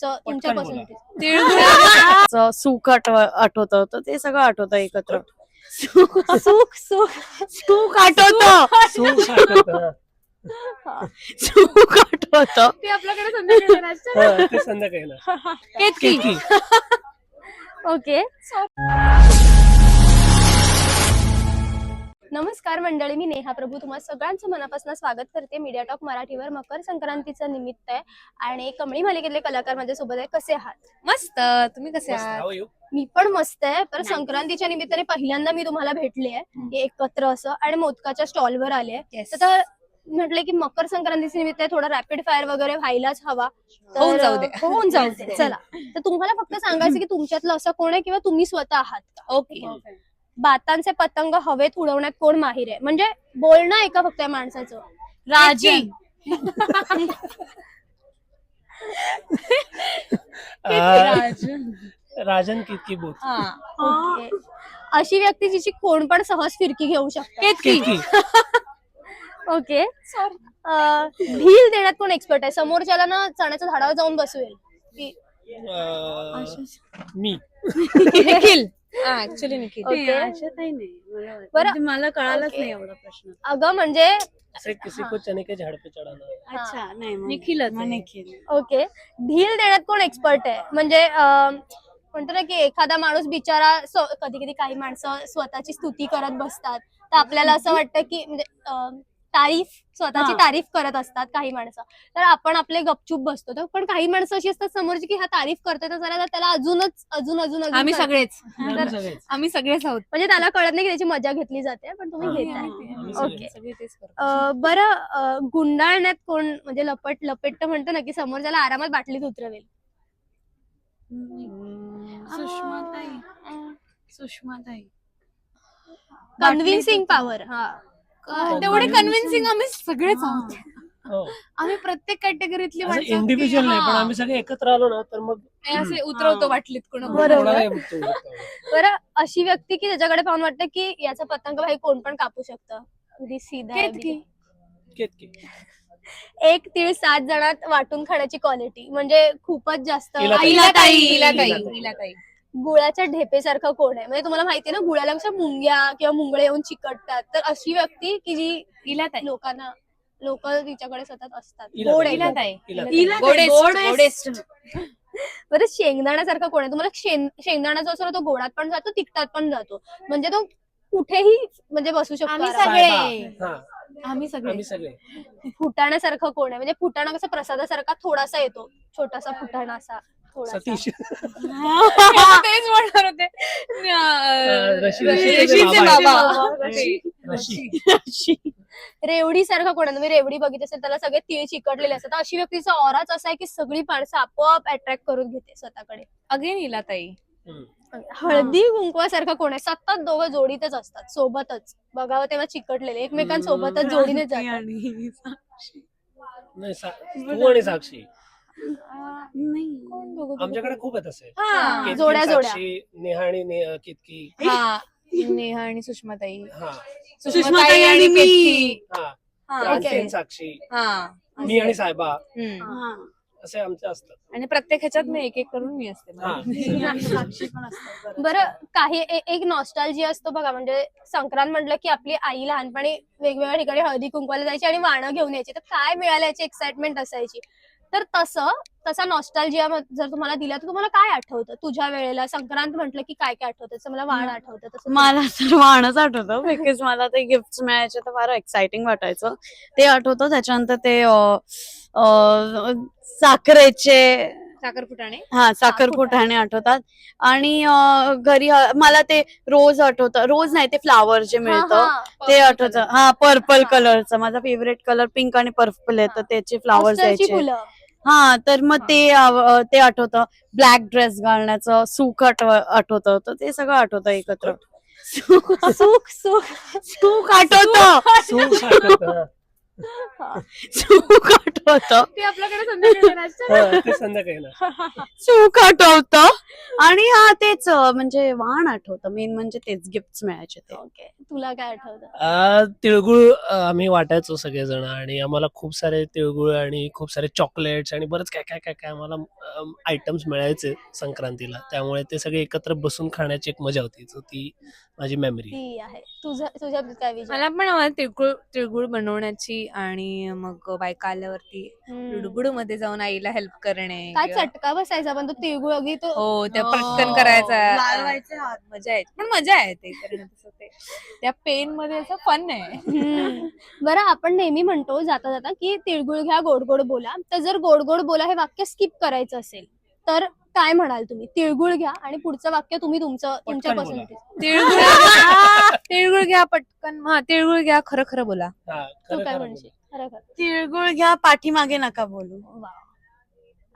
तुमच्या पटकन बोला. पसंतीचं सुख आठवतं तर ते सगळं आठवतं एकत्र. सुख सुख सुख सुख आठवतं. सुख आठवतं. सुख आठवतं. ते आपल्याकडे संध्याकाळी ते संध्याकाळी ना. केतकी. ओके. नमस्कार मंडळी, मी नेहा प्रभू तुम्हा सगळ्यांचं मनापासून स्वागत करते मीडिया टॉक मराठीवर. मकर संक्रांतीचं निमित्त आहे आणि कमळी मालिकेतले कलाकार माझ्या सोबत आहे. कसे आहात? मस्त. तुम्ही कसे आहात? मी पण मस्त आहे. तर संक्रांतीच्या निमित्ताने पहिल्यांदा मी तुम्हाला भेटले आहे एकत्र असं आणि मोदकाच्या स्टॉलवर आले आहे. तर म्हटलं की मकर संक्रांतीच्या निमित्त थोडा रॅपिड फायर वगैरे व्हायलाच हवा. होऊन जाऊ दे. चला, तर तुम्हाला फक्त सांगायचं की तुमच्यातलं असं कोण आहे किंवा तुम्ही स्वतः आहात का? ओके. बातांचे पतंग हवेत उडवण्यात कोण माहिर आहे? म्हणजे बोलणं आहे का फक्त या माणसाचं? राजन. राजन कितकी बोल. ओके. अशी व्यक्ती जिची कोण पण सहज फिरकी घेऊ शकते. कितकी. ओके. ढील देण्यात कोण एक्सपर्ट आहे? समोरच्याला ना चण्याच्या झाडावर जाऊन बसवेल. मी. निखिल. ऍक्च्युली निखिल. ओके. आशाताई नाही बरं. मला कळालंच ओके. नाही एवढा प्रश्न. अगं म्हणजे किसी को चने के झाड पे चढाना. अच्छा नाही निखिलच आहे. निखिल. ओके. ढील देण्यात कोण एक्सपर्ट आहे? म्हणजे म्हणतो ना की एखादा माणूस बिचारा कधी कधी काही माणसं स्वतःची स्तुती करत बसतात, तर आपल्याला असं वाटतं की म्हणजे स्वतःची तारीफ करत असतात काही माणसं, तर आपण आपले गपचूप बसतो. तर पण काही माणसं अशी असतात समोरची की हा तारीफ करतोय तर जरा त्याला अजून आम्ही करतात. सगळेच सगळेच. आम्ही सगळेच आहोत. म्हणजे त्याला कळत नाही की त्याची मजा घेतली जाते, पण तुम्ही घेताय. आम्ही ओके. सगळे तेच करतो. बरं, गुंडाळण्यात कोण म्हणजे लपेट म्हणतो ना की समोरच्याला आरामात बाटलीत उतरवेल? सुषमाताई. Convincing power. तेवढे कन्व्हिन्सिंग आम्ही सगळेच आहोत. हो. आम्ही प्रत्येक कॅटेगरीतली असं माणसं इंडिव्हिज्युअल नाही, पण आम्ही सगळे एकत्र आलो ना तर मग असे उतरवतो बाटलीत बरोबर. कोणालाही उठवू शकतो. बरं, अशी व्यक्ती की त्याच्याकडे पाहून वाटतं की याचा पतंग भाई कोण पण कापू शकतं. अगदी सीधा आहे, केतकी. केतकी. एक तीळ 7 जणात वाटून खाण्याची क्वालिटी म्हणजे खूपच जास्त. इलाताई. गुळाच्या ढेपेसारखं कोण आहे? म्हणजे तुम्हाला माहिती आहे ना, गुळाला कशा मुंग्या किंवा मुंगळे येऊन चिकटतात, तर अशी व्यक्ती की जी इलाताई. लोक तिच्याकडे सतत असतात. इलाताई. गोड आहे. इलाताई. इलाताई. गोडेस्ट. बरं, शेंगदाण्यासारखं कोण आहे? तुम्हाला शेंगदाणा जो असतो ना, तो गोडात पण जातो तिखटात पण जातो, म्हणजे तो कुठेही म्हणजे बसू शकतो. आम्ही आरामात. सगळे. हा, आम्ही सगळे. आम्ही सगळे. फुटाण्यासारखं कोण आहे? म्हणजे फुटाणा कसा प्रसादासारखा थोडासा येतो, छोटासा फुटाणा असा थोडासा. सतीश. तेच म्हणणार होते. रशीचे बाबा. रशी. रेवडी सारखं कोण आहे? तुम्ही रेवडी बघितली असेल, त्याला सगळे तीळ चिकटलेले असतात. तर अशी व्यक्तीचा ऑराच असा आहे की सगळी माणसं आपोआप अट्रॅक्ट करून घेते स्वतःकडे. अगेन इलाताई. हळदी कुंकवासारखं कोण आहे? सतत दोघं जोडीतच असतात, सोबतच बघावं तेव्हा चिकटलेले एकमेकांसोबतच जोडीने जातात. नाही, तू आणि साक्षी. नाही आमच्याकडे खूप आहेत असे. हा. केतकी, जोड्या. साक्षी, नेहा आणि कितकी. हा. नेहा आणि सुषमाताई. हा. सुषमाताई आणि केतकी. हा. हा. क्रांती, साक्षी, हा. मी आणि साहेबा, हम्म. असे आमचे असतात. आणि प्रत्येक ह्याच्यात मी एक करून मी असते. बरं, काही एक नॉस्टॅल्जिया असतो बघा. म्हणजे संक्रांत म्हटलं की आपली आई लहानपणी वेगवेगळ्या ठिकाणी हळदी कुंकवाला जायची आणि वाणं घेऊन यायची, तर काय मिळालं याची एक्साइटमेंट असायची. तर तसा नॉस्टॅल्जिया जर तुम्हाला दिला तर तुम्हाला काय आठवतं? तुझ्या वेळेला संक्रांत म्हटलं की काय काय आठवतं? तसं मला वाण आठवतं. तसं मला तर वाणच आठवतं, बिकॉज मला ते गिफ्ट मिळायचे तर फार एक्साइटिंग वाटायचं, ते आठवतं. त्याच्यानंतर ते साखरेचे साखर फुटाणे आठवतात. आणि घरी मला ते रोज आठवतं. रोज नाही, ते फ्लावर जे मिळतं ते आठवतं. हा, पर्पल कलरचं माझा फेवरेट कलर पिंक आणि पर्पल आहे, तर त्याचे फ्लावर्स यायचे. हा, तर मग ते आठवतं. ब्लॅक ड्रेस घालण्याचं सुख आठवतं, तर ते सगळं आठवतं एकत्र. सुख सुख सुख आठवतं. सुख आठवतं. सुख आठवतं. ते आपल्याकडे संध्याकाळी नाश्ता. ते संध्याकाळी ना. सुख आठवतं आणि हा तेच म्हणजे वाण आठवतं. मेन म्हणजे तेच गिफ्ट मिळायचे ते. ओके, तुला काय आठवतं? तिळगुळ आम्ही वाटायचो सगळेजण आणि आम्हाला खूप सारे तिळगुळ आणि खूप सारे चॉकलेट्स आणि बरंच काय काय काय काय आम्हाला आयटम्स मिळायचे संक्रांतीला. त्यामुळे ते सगळे एकत्र बसून खाण्याची एक मजा होती. So ती माझी मेमरी. ती आहे. तुझ्या काय विचार? मला पण आवडतं तिळगुळ बनवण्याची आणि मग बायका आल्यावरती लुडबुड मध्ये जाऊन आईला हेल्प करणे. काय किंवा- चटका बसायचा पण तो तिळगुळ अगदी तो हो ते पटकन करायचा. लालवायचे हात. मजा आहे, पण मजा आहे ते करणं. तसं ते त्या पेन मध्ये असं फन आहे. बरं, आपण नेहमी म्हणतो जाता जाता की तिळगुळ घ्या गोड गोड बोला. तर जर गोड गोड बोला हे वाक्य स्किप करायचं असेल तर काय म्हणाल तुम्ही? तिळगुळ घ्या आणि पुढचं वाक्य तुम्ही तुमच्या बोला. पसंतीचं. तिळगुळ घ्या पटकन. हा, तिळगुळ घ्या खरं खरं बोला. हा, तू खरं काय खरं म्हणशील? खरं खरं. तिळगुळ घ्या पाठीमागे नका बोलू. वा.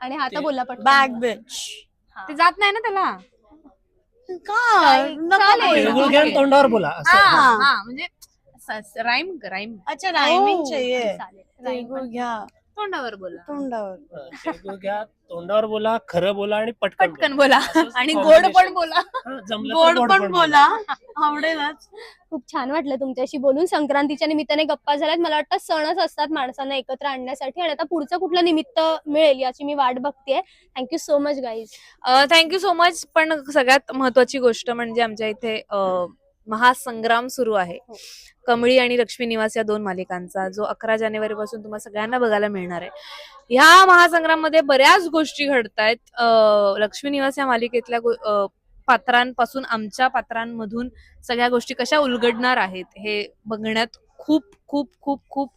आणि आता बोलला पटकन. बॅक बेच. हा. ते जात नाही ना त्याला. काय? नका चालेल. बोलू. तिळगुळ घ्या आणि तोंडावर बोला असं. हा म्हणजे राईम अच्छा रायमिंग हो, चाहिए. चालेल. तिळगुळ घ्या तोंडावर बोला. तोंडावर. तिळगुळ घ्या, तोंडावर बोला, खरं बोला आणि पटकन पटकन बोला असंच आणि combination. गोड पण बोला. हा, जमलं तर गोड पण बोला. आवडेलच. खूप छान वाटलं तुमच्याशी बोलून. संक्रांतीच्या निमित्ताने गप्पा झाल्यात. मला वाटतं सणच असतात माणसांना एकत्र आणण्यासाठी आणि आता पुढचं कुठलं निमित्त मिळेल याची मी वाट बघतेय. Thank you so much guys. Thank you so much. पण सगळ्यात महत्वाची गोष्ट म्हणजे आमच्या इथे महासंग्राम सुरू आहे. कमळी आणि लक्ष्मी निवास या 2 मालिकांचा, जो 11 जानेवारी पासून तुम्हाला सगळ्यांना बघायला मिळणार आहे. ह्या महासंग्राम मध्ये बऱ्याच गोष्टी घडतायत. लक्ष्मी निवास या मालिकेतल्या पात्रांपासून आमच्या पात्रांमधून सगळ्या गोष्टी कशा उलगडणार आहेत हे बघण्यात खूप खूप खूप खूप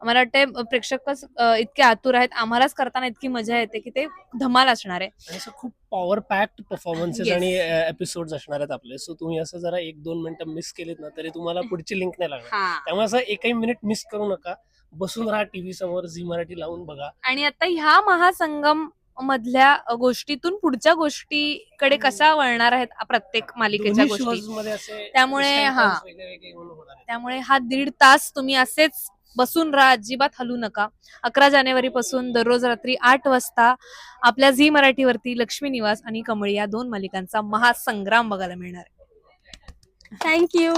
मला वाटतं प्रेक्षकच इतके आतुर आहेत. आम्हालाच करताना इतकी मजा येते की ते धमाल असणार आहे. आणि असं खूप पॉवर पॅक्ड परफॉर्मन्सेस Yes. आणि एपिसोड असणार आहेत आपले. सो तुम्ही असं जरा 1-2 मिनिटं मिस केलीत ना तरी तुम्हाला पुढची लिंक नाही लागणार. त्यामुळे असं एकही मिनिट मिस करू नका. बसून राहा टीव्ही समोर, झी मराठी लावून बघा. आणि आता ह्या महासंगम मधल्या गोष्टीतून पुढच्या गोष्टीकडे कशा वळणार आहेत प्रत्येक मालिकेच्या दोन्ही गोष्टी. shows मध्ये असे त्यामुळे twist and हा. turns वेगळे होणार आहेत. त्यामुळे हा 1.5 तास तुम्ही असेच बसून राहा, अजिबात हलू नका. 11 जानेवारी पासून दररोज रात्री 8 वाजता आपल्या झी मराठीवरती लक्ष्मी निवास आणि कमळी या 2 मालिकांचा महासंग्राम बघायला मिळणार आहे. थँक्यू.